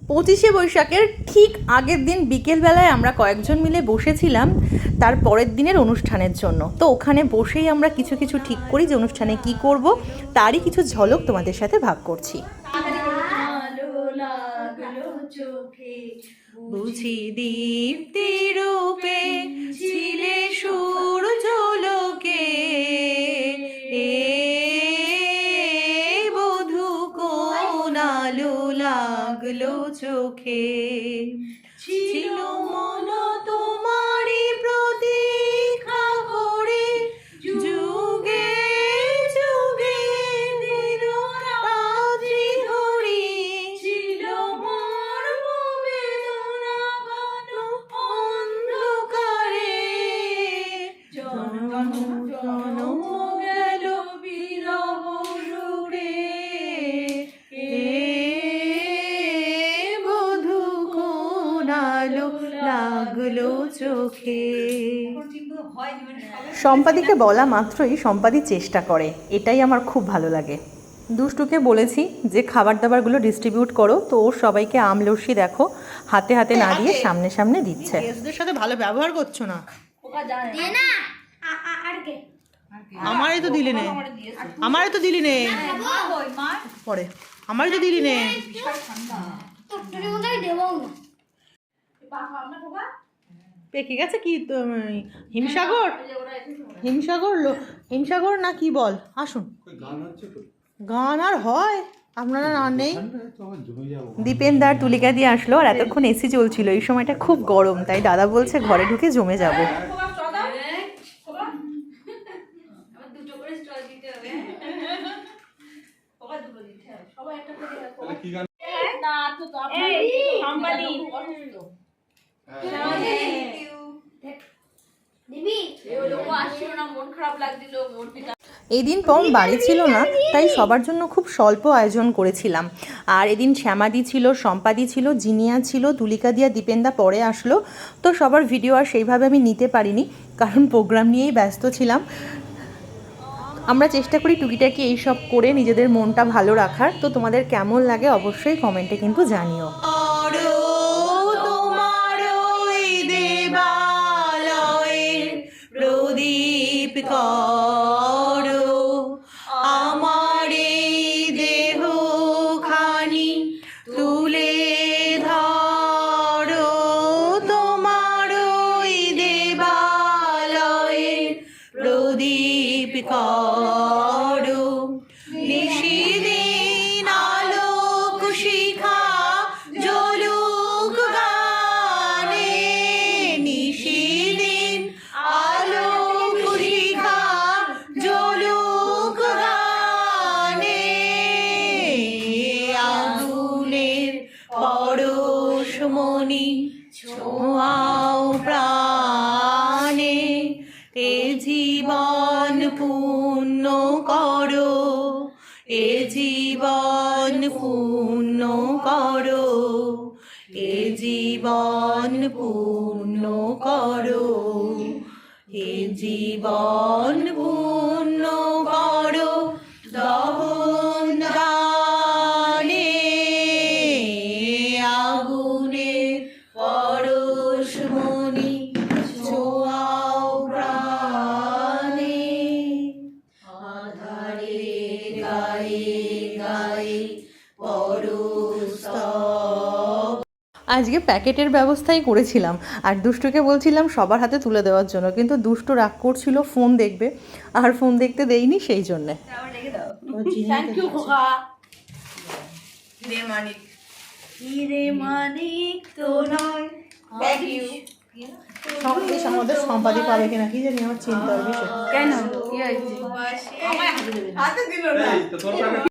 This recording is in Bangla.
25শে বৈশাখের ঠিক আগের দিন বিকেলবেলায় আমরা কয়েকজন মিলে বসেছিলাম তার পরের দিনের অনুষ্ঠানের জন্য। তো ওখানে বসেই আমরা কিছু কিছু ঠিক করি যে অনুষ্ঠানে কি করব, তারই কিছু ঝলক তোমাদের সাথে ভাগ করছি। বুঝি দীপ্তি রূপে ছিলে সূর্যলোকে, বধূ কোন আলো লাগলো চোখে, ছিল মন তোমারই প্রতীক্ষা করে, যুগে যুগে দিনরাত্রি ধরে, ছিল মোর বেদনা ঘন অন্ধকারে, জনম জনম গেল বিরহ সুরে, বধূ কোন আলো লাগলো চোখে। সম্পাদিকে বলা মাত্রই সম্পাদি চেষ্টা করে, এটাই আমার খুব ভালো লাগে। দুষ্টুকে বলেছি যে খাবার দাবারগুলো ডিস্ট্রিবিউট করো, তো ওর সবাইকে আমলস্যি দেখো হাতে হাতে না দিয়ে সামনে সামনে দিচ্ছে। গেস্টদের সাথে ভালো ব্যবহার করছো না। আমারই তো দিলি নে, আমারই তো দিলি নে, পরে আমারই তো দিলি নে। পেকে গেছে কি হিমসাগর, হিমসাগর হিমসাগর না কি বল? আসুন, গান আর হয় আপনারা আর নেই। দীপেনদার তুলিকা দিয়ে আসলো আর এতক্ষণ এসি চলছিল, এই সময়টা খুব গরম, তাই দাদা বলছে ঘরে ঢুকে জমে যাবো। এই দিন পম বাড়ি ছিল না, তাই সবার জন্য খুব স্বল্প আয়োজন করেছিলাম। আর এদিন শ্যামাদি ছিল, সম্পাদি ছিল, জিনিয়া ছিল, তুলিকা দিয়া, দীপেনদা পরে আসলো। তো সবার ভিডিও আর সেইভাবে আমি নিতে পারিনি, কারণ প্রোগ্রাম নিয়েই ব্যস্ত ছিলাম। আমরা চেষ্টা করি টুকিটাকি এইসব করে নিজেদের মনটা ভালো রাখার। তো তোমাদের কেমন লাগে অবশ্যই কমেন্টে কিন্তু জানিও। প্রদীপ করো আমার দেহ খানি, তুলে ধরো তোমার দেবালয়ে, প্রদীপ করো নিশিদিন আলোক শিখা জ্বলুক গানে, নিশিদিন আলোক শিখা জ্বলুক গানে, আগুনের পরশমণি ছোঁয়াও প্রাণে, এ জীবন পূর্ণ করো, এ জীবন পূর্ণ করো, এ জীবন পূর্ণ করো, এ জীবন পূর্ণ করো, দহন গানে, আগুনের পরশমণি ছোঁয়াও প্রাণে, আধারে গায়ে গায়ে পরস্তব। আজকে প্যাকেটের ব্যবস্থাই করেছিলাম আর দুষ্টুকে বলছিলাম সবার হাতে তুলে দেওয়ার জন্য, কিন্তু দুষ্টু রাগ করছিল ফোন দেখবে, আর ফোন দেখতে দেইনি সেই জন্যে। আমাদের সম্পাদি পাবে কিনা কি জানি, আমার চিন্তার বিষয়। কেন কি হয়েছে?